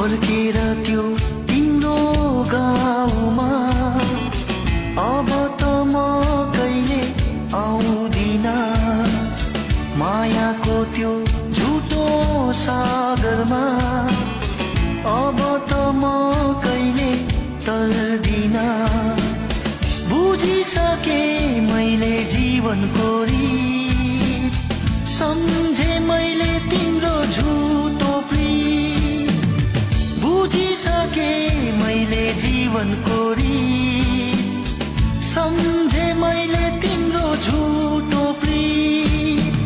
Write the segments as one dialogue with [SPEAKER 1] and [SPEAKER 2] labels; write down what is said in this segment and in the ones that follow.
[SPEAKER 1] फर्केर त्यो तिम्रो गाउँमा अब त म कहिले आउँदिन। मायाको त्यो झुटो सागरमा अब त म कहिले तर्दिन। बुझिसके मैले जीवनको रीत, सम्झे मैले तिम्रो झुटो प्रीत। बुझिसके मैले जीवनको रीत, सम्झे मैले तिम्रो झुटो प्रीत।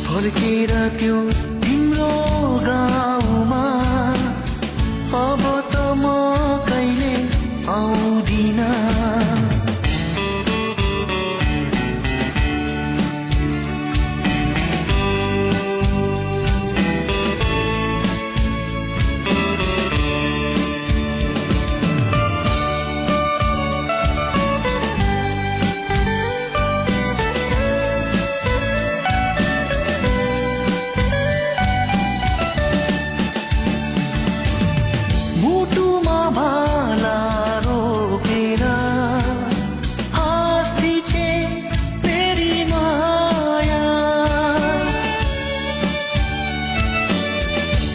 [SPEAKER 1] फर्केर त्यो तिम्रो गाउँमा अब त म कहिले आउँदिन। मुटुमा भाला रोपेर हाँस्दी छे मेरी माया।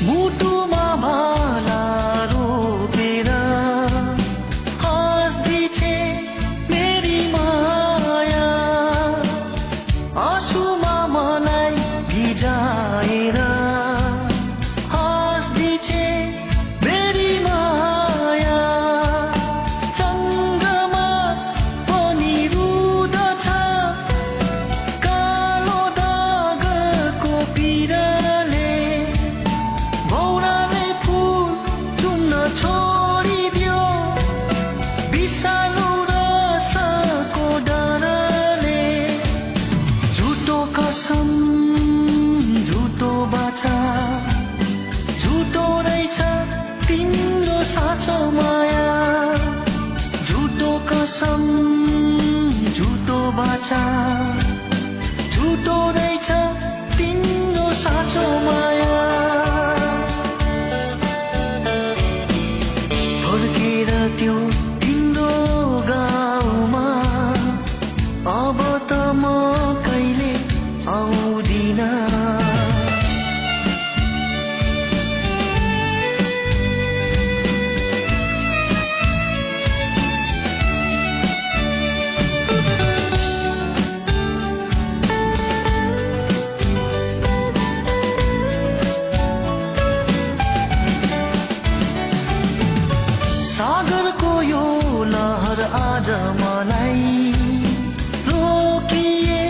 [SPEAKER 1] मुटुमा भाला रोपेर हाँस्दी छे मेरी माया। आँसुमा मलाई भिजाएर हाँस्दी छे मेरी माया। चन्द्रमा पनि रुदछ कालो दागको पिराले। भौराले फुल चुम्न छोडिदियो विषालु रसको डरले। झुटो कसम झुटो बाछा, झुटो रहेछ तिम्रो साँचो माया। झुटो कसम झुटो बाछा, झुटो रहेछ तिम्रो साँचो माया। फर्केर त्यो तिम्रो गाउँमा अब त म कहिले आउँदिन। सागरको यो लहर आज मलाई रोकिए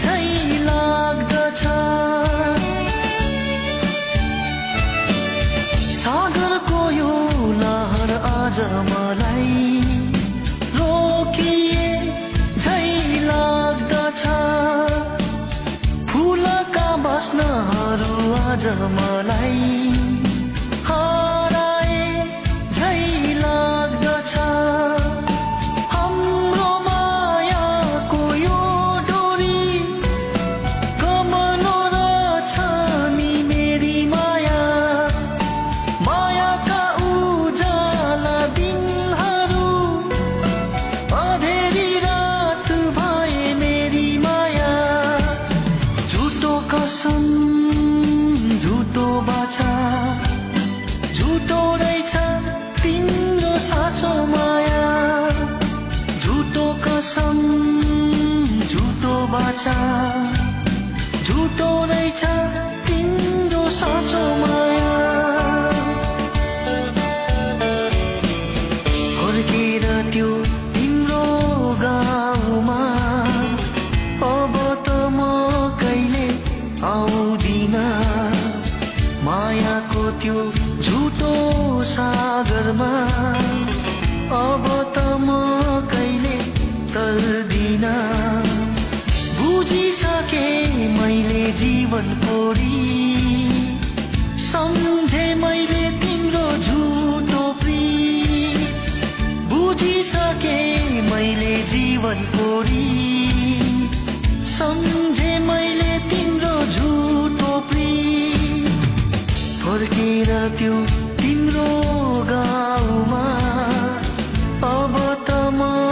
[SPEAKER 1] झै लाग्दछ। सागरको यो लहर आज मलाई रोकिए झै लाग्दछ। फुलका बास्नाहरू आज मलाई हराए झै लाग्दछ। हाम्रो मायाको यो डोरी कमलो रहेछ नि मेरी माया। मायाका उजाला दिनहरू अँधेरी रात भए मेरी माया। झुटो कसम झुटो बाछा, झुटो रहेछ तिम्रो साँचो माया। झुटो कसम झुटो बाछा, झुटो रहेछ तिम्रो साँचो माया। फर्केर त्यो तिम्रो गाउँमा अब त म कहिले आउँदिन। मायाको त्यो झुटो सागरमा अब त म कहिले तर्दिन। बुझिसके मैले जीवनको रीत, सम्झे मैले तिम्रो झुटो प्रीत। बुझिसके मैले जीवनको रीत, सम्झे मैले तिम्रो झुटो प्रीत। फर्केर त्यो तिम्रो म